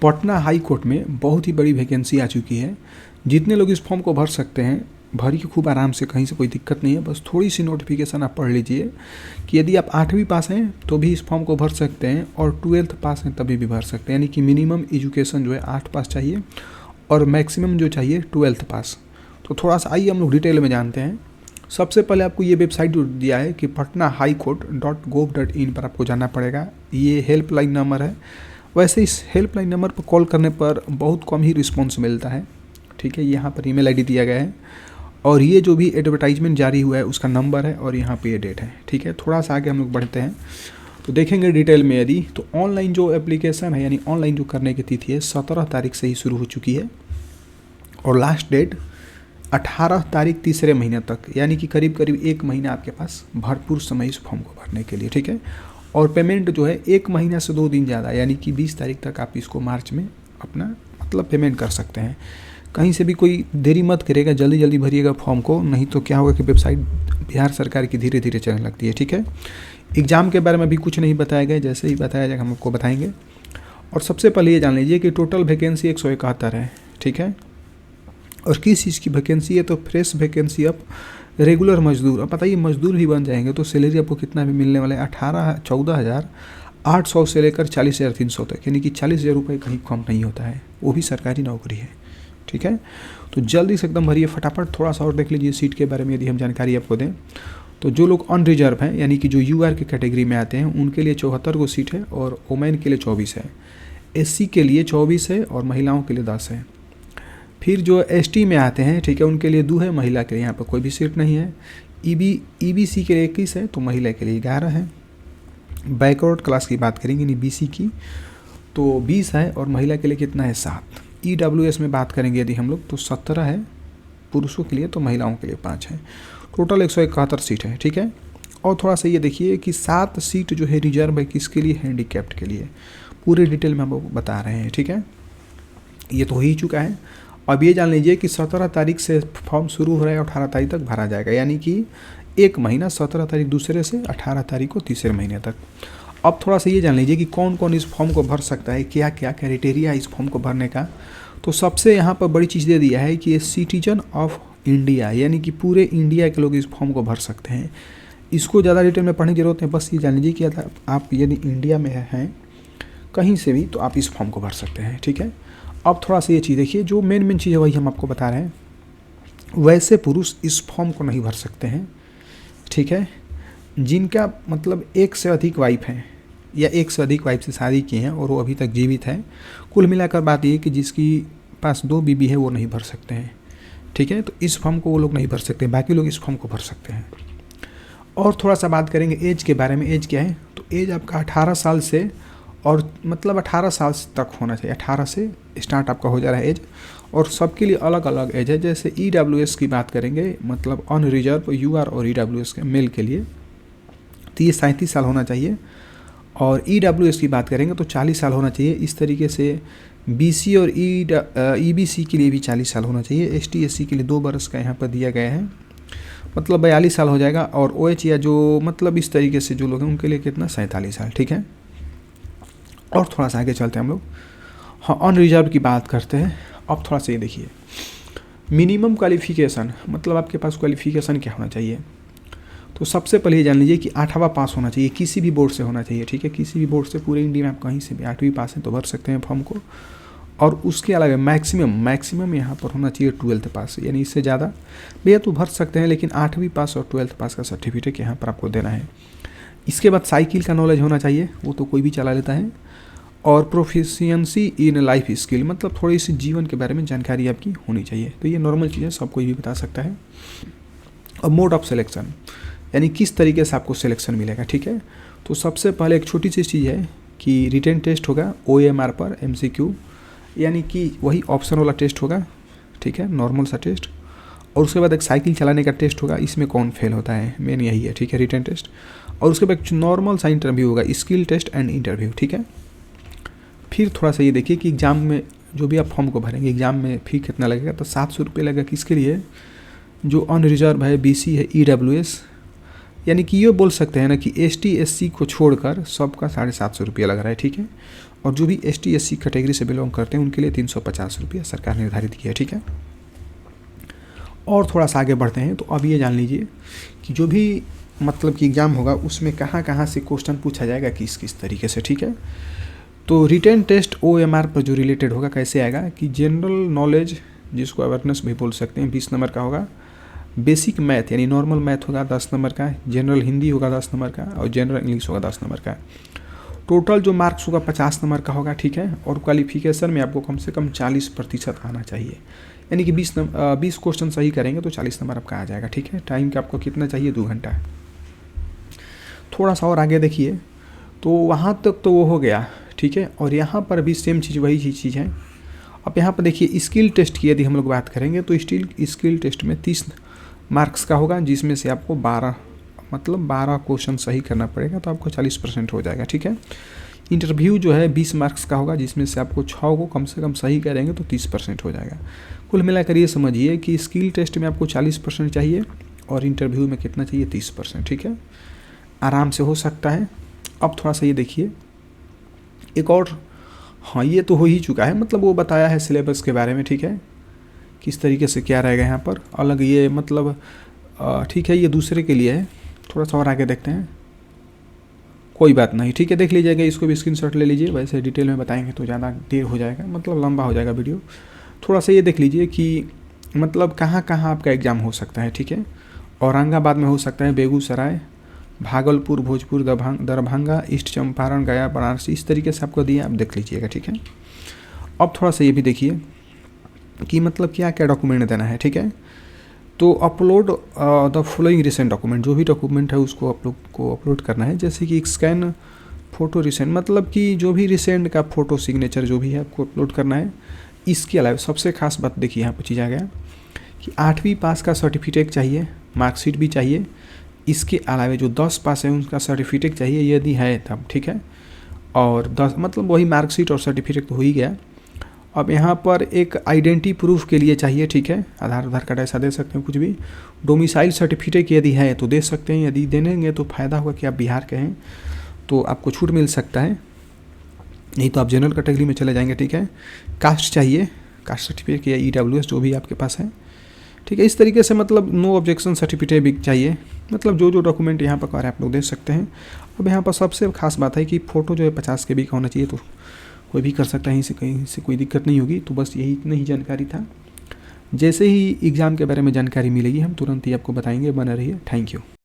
Patna high court में बहुत ही बड़ी वैकेंसी आ चुकी है। जितने लोग इस फॉर्म को भर सकते हैं भरिए खूब आराम से, कहीं से कोई दिक्कत नहीं है। बस थोड़ी सी नोटिफिकेशन आप पढ़ लीजिए कि यदि आप 8वीं पास हैं तो भी इस फॉर्म को भर सकते हैं, और 12th पास हैं तभी भी भर सकते हैं। यानी कि मिनिमम एजुकेशन जो है 8 पास चाहिए और मैक्सिमम जो चाहिए 12th पास। तो थोड़ा सा आइए हम लोग डिटेल में जानते हैं। सबसे पहले आपको ये वेबसाइट जो दिया है कि patnahighcourt.gov.in पर आपको जाना पड़ेगा। ये हेल्पलाइन नंबर है। वैसे इस हेल्पलाइन नंबर पर कॉल करने पर बहुत कम ही रिस्पॉन्स मिलता है, ठीक है। यहाँ पर ईमेल आईडी दिया गया है, और ये जो भी एडवर्टाइजमेंट जारी हुआ है उसका नंबर है, और यहाँ पे ये डेट है, ठीक है। थोड़ा सा आगे हम लोग बढ़ते हैं तो देखेंगे डिटेल में। यदि तो ऑनलाइन जो एप्लीकेशन है, यानी ऑनलाइन जो करने की तिथि है 17 तारीख से ही शुरू हो चुकी है, और लास्ट डेट 18 तारीख तीसरे महीने तक, यानी कि करीब करीब 1 महीना आपके पास भरपूर समय इस फॉर्म को भरने के लिए, ठीक है। और पेमेंट जो है 1 महीना से 2 दिन ज़्यादा, यानी कि 20 तारीख तक आप इसको मार्च में अपना मतलब पेमेंट कर सकते हैं। कहीं से भी कोई देरी मत करेगा, जल्दी जल्दी भरिएगा फॉर्म को, नहीं तो क्या होगा कि वेबसाइट बिहार सरकार की धीरे धीरे चलने लगती है, ठीक है। एग्ज़ाम के बारे में भी कुछ नहीं बताया गया, जैसे ही बताया जाएगा हम आपको बताएंगे। और सबसे पहले ये जान लीजिए कि टोटल वैकेंसी 171 है, ठीक है। और किस चीज़ की वैकेंसी है, तो फ्रेश वैकेंसी अब रेगुलर मजदूर। अब बताइए मजदूर भी बन जाएंगे तो सैलरी आपको कितना भी मिलने वाला है, 14,800 से लेकर 40,300 तक, यानी कि 40,000 रुपये कहीं कम नहीं होता है, वो भी सरकारी नौकरी है, ठीक है। तो जल्दी से एकदम भरिए फटाफट। थोड़ा सा और देख लीजिए सीट के बारे में यदि हम जानकारी आपको दें तो जो लोग अनरिजर्व हैं, यानी कि जो यूआर के कैटेगरी में आते हैं, उनके लिए 74 को सीट है, और वोमेन के लिए 24 है, एससी के लिए 24 है, और महिलाओं के लिए 10 है। फिर जो एसटी में आते हैं, ठीक है, उनके लिए 2 है, महिला के लिए यहाँ पर कोई भी सीट नहीं है। ईबीसी के लिए 21 है, तो महिला के लिए 11 है। बैकवर्ड क्लास की बात करेंगे यानी बीसी की, तो 20 है, और महिला के लिए कितना है 7। ईडब्ल्यूएस में बात करेंगे यदि हम लोग तो 17 है पुरुषों के लिए, तो महिलाओं के लिए 5 है। टोटल 171 सीट है, ठीक है। और थोड़ा सा ये देखिए कि 7 सीट जो है रिजर्व है किसके लिए, हैंडीकैप्ड के लिए। पूरे डिटेल में हम लोग बता रहे हैं, ठीक है। ये तो हो ही चुका है। अब ये जान लीजिए कि 17 तारीख से फॉर्म शुरू हो रहा है, 18 तारीख तक भरा जाएगा, यानी कि 1 महीना 17 तारीख दूसरे से 18 तारीख को तीसरे महीने तक। अब थोड़ा सा ये जान लीजिए कि कौन कौन इस फॉर्म को भर सकता है, क्या क्या क्राइटेरिया है इस फॉर्म को भरने का। तो सबसे यहाँ पर बड़ी चीज़ दे दिया है कि ये सिटीजन ऑफ इंडिया, यानी कि पूरे इंडिया के लोग इस फॉर्म को भर सकते हैं। इसको ज़्यादा डिटेल में पढ़ने की जरूरत है, बस ये जान लीजिए कि आप यदि इंडिया में हैं कहीं से भी तो आप इस फॉर्म को भर सकते हैं, ठीक है। अब थोड़ा सा ये चीज़ देखिए, जो मेन चीज़ है वही हम आपको बता रहे हैं। वैसे पुरुष इस फॉर्म को नहीं भर सकते हैं, ठीक है, जिनका मतलब 1 से अधिक वाइफ हैं, या 1 से अधिक वाइफ से शादी की हैं और वो अभी तक जीवित हैं। कुल मिलाकर बात ये कि जिसकी पास 2 बीबी है वो नहीं भर सकते हैं, ठीक है। तो इस फॉर्म को वो लोग नहीं भर सकते, बाकी लोग इस फॉर्म को भर सकते हैं। और थोड़ा सा बात करेंगे एज के बारे में। एज क्या है, तो एज आपका 18 साल से, और मतलब 18 साल तक होना चाहिए, 18 से स्टार्ट आपका हो जा रहा है एज। और सबके लिए अलग अलग एज है। जैसे ईडब्ल्यूएस की बात करेंगे, मतलब अनरिजर्व यूआर और ईडब्ल्यूएस के मेल के लिए तो ये 37 साल होना चाहिए। और ईडब्ल्यूएस की बात करेंगे तो 40 साल होना चाहिए। इस तरीके से बीसी और ईबीसी के लिए भी 40 साल होना चाहिए। एसटी एससी के लिए 2 बरस का यहाँ पर दिया गया है, मतलब 42 साल हो जाएगा। और ओएच या जो मतलब इस तरीके से जो लोग हैं उनके लिए कितना 47 साल, ठीक है। और थोड़ा सा आगे चलते हैं हम लोग, हाँ अनरिजर्व की बात करते हैं। अब थोड़ा सा ये देखिए, मिनिमम क्वालिफिकेशन, मतलब आपके पास क्वालिफिकेशन क्या होना चाहिए। तो सबसे पहले ये जान लीजिए कि 8वां पास होना चाहिए, किसी भी बोर्ड से होना चाहिए, ठीक है। किसी भी बोर्ड से, पूरे इंडिया में आप कहीं से भी 8वीं पास हैं तो भर सकते हैं फॉर्म को। और उसके अलावा मैक्सिमम यहाँ पर होना चाहिए 12th पास, यानी इससे ज़्यादा भैया तो भर सकते हैं, लेकिन 8वीं पास और 12th पास का सर्टिफिकेट यहाँ पर आपको देना है। इसके बाद साइकिल का नॉलेज होना चाहिए, वो तो कोई भी चला लेता है। और प्रोफिशिएंसी इन लाइफ स्किल, मतलब थोड़ी सी जीवन के बारे में जानकारी आपकी होनी चाहिए। तो ये नॉर्मल चीज़ है, सब कोई भी बता सकता है। और मोड ऑफ सिलेक्शन, यानी किस तरीके से आपको सिलेक्शन मिलेगा, ठीक है। तो सबसे पहले एक छोटी सी चीज़ है कि रिटन टेस्ट होगा OMR पर MCQ, यानी कि वही ऑप्शन वाला टेस्ट होगा, ठीक है, नॉर्मल सा टेस्ट। और उसके बाद एक साइकिल चलाने का टेस्ट होगा, इसमें कौन फेल होता है, मेन यही है, ठीक है, रिटन टेस्ट। और उसके बाद नॉर्मल सा इंटरव्यू होगा, स्किल टेस्ट एंड इंटरव्यू, ठीक है। फिर थोड़ा सा ये देखिए कि एग्ज़ाम में जो भी आप फॉर्म को भरेंगे, एग्ज़ाम में फ़ी कितना लगेगा, तो 700 रुपये लगेगा। किसके लिए, जो अनरिजर्व है, BC है, EWS, यानी कि ये बोल सकते हैं ना कि ST SC को छोड़कर सबका 750 रुपया लग रहा है, ठीक है। और जो भी ST SC कैटेगरी से बिलोंग करते हैं उनके लिए 350 रुपया सरकार ने निर्धारित किया है, ठीक है। और थोड़ा सा आगे बढ़ते हैं तो अब ये जान लीजिए कि जो भी मतलब कि एग्ज़ाम होगा उसमें कहाँ कहाँ से क्वेश्चन पूछा जाएगा, किस किस तरीके से, ठीक है। तो रिटन टेस्ट OMR पर जो रिलेटेड होगा कैसे आएगा कि जनरल नॉलेज, जिसको अवेयरनेस भी बोल सकते हैं, 20 नंबर का होगा। बेसिक मैथ यानी नॉर्मल मैथ होगा 10 नंबर का, जनरल हिंदी होगा 10 नंबर का, और जनरल इंग्लिश होगा 10 नंबर का। टोटल जो मार्क्स होगा 50 नंबर का होगा, ठीक है। और क्वालिफिकेशन में आपको कम से कम 40% आना चाहिए, यानी कि 20 क्वेश्चन सही करेंगे तो 40 नंबर आपका आ जाएगा, ठीक है। टाइम का आपको कितना चाहिए, 2 घंटा। थोड़ा सा और आगे देखिए तो वहाँ तक तो वो हो गया, ठीक है। और यहाँ पर भी सेम चीज़, वही चीज़ है। अब यहाँ पर देखिए स्किल टेस्ट की यदि हम लोग बात करेंगे तो स्किल टेस्ट में 30 मार्क्स का होगा, जिसमें से आपको 12 क्वेश्चन सही करना पड़ेगा, तो आपको 40% हो जाएगा, ठीक है। इंटरव्यू जो है 20 मार्क्स का होगा, जिसमें से आपको 6 को कम से कम सही करेंगे तो 30% हो जाएगा। कुल मिलाकर ये समझिए कि स्किल टेस्ट में आपको 40% चाहिए और इंटरव्यू में कितना चाहिए, 30%, ठीक है। आराम से हो सकता है। अब थोड़ा सा ये देखिए एक और, हाँ ये तो हो ही चुका है, मतलब वो बताया है सिलेबस के बारे में, ठीक है, किस तरीके से क्या रहेगा यहाँ पर अलग, ये मतलब ठीक है, ये दूसरे के लिए है। थोड़ा सा और आगे देखते हैं, कोई बात नहीं, ठीक है, देख लीजिएगा, इसको भी स्क्रीनशॉट ले लीजिए। वैसे डिटेल में बताएंगे तो ज़्यादा देर हो जाएगा, मतलब लंबा हो जाएगा वीडियो। थोड़ा सा ये देख लीजिए कि मतलब कहाँ कहाँ आपका एग्ज़ाम हो सकता है, ठीक है। औरंगाबाद में हो सकता है, बेगूसराय, भागलपुर, भोजपुर, दरभंगा, ईस्ट चंपारण, गया, वाराणसी, इस तरीके से आपको दिया, आप देख लीजिएगा, ठीक है। अब थोड़ा सा ये भी देखिए कि मतलब क्या क्या डॉक्यूमेंट देना है, ठीक है। तो upload the following recent document, जो भी डॉक्यूमेंट है उसको आप लोग को अपलोड करना है, जैसे कि एक स्कैन फ़ोटो रिसेंट, मतलब कि जो भी रिसेंट का फ़ोटो सिग्नेचर जो भी है आपको अपलोड करना है। इसके अलावा सबसे खास बात देखिए यहाँ पर चीज़ आ गया कि 8वीं पास का सर्टिफिकेट चाहिए, मार्कशीट भी चाहिए। इसके अलावा जो 10 पास है उनका सर्टिफिकेट चाहिए यदि है तब, ठीक है। और 10 मतलब वही मार्कशीट और सर्टिफिकेट तो हो ही गया। अब यहाँ पर एक आइडेंटिटी प्रूफ के लिए चाहिए, ठीक है, आधार कार्ड ऐसा दे सकते हैं, कुछ भी। डोमिसाइल सर्टिफिकेट यदि है तो दे सकते हैं, यदि देंगे तो फ़ायदा होगा कि आप बिहार के हैं तो आपको छूट मिल सकता है, नहीं तो आप जनरल कैटेगरी में चले जाएंगे, ठीक है। कास्ट चाहिए, कास्ट सर्टिफिकेट या EWS जो भी आपके पास है, ठीक है। इस तरीके से मतलब नो ऑब्जेक्शन सर्टिफिकेट भी चाहिए, मतलब जो जो डॉक्यूमेंट यहाँ पर आप लोग दे सकते हैं। अब यहाँ पर सबसे खास बात है कि फ़ोटो जो है 50 KB का होना चाहिए, तो कोई भी कर सकता है, कहीं से कोई दिक्कत नहीं होगी। तो बस यही इतना ही जानकारी था। जैसे ही एग्ज़ाम के बारे में जानकारी मिलेगी हम तुरंत ही आपको बताएंगे, बना रहिए। Thank you.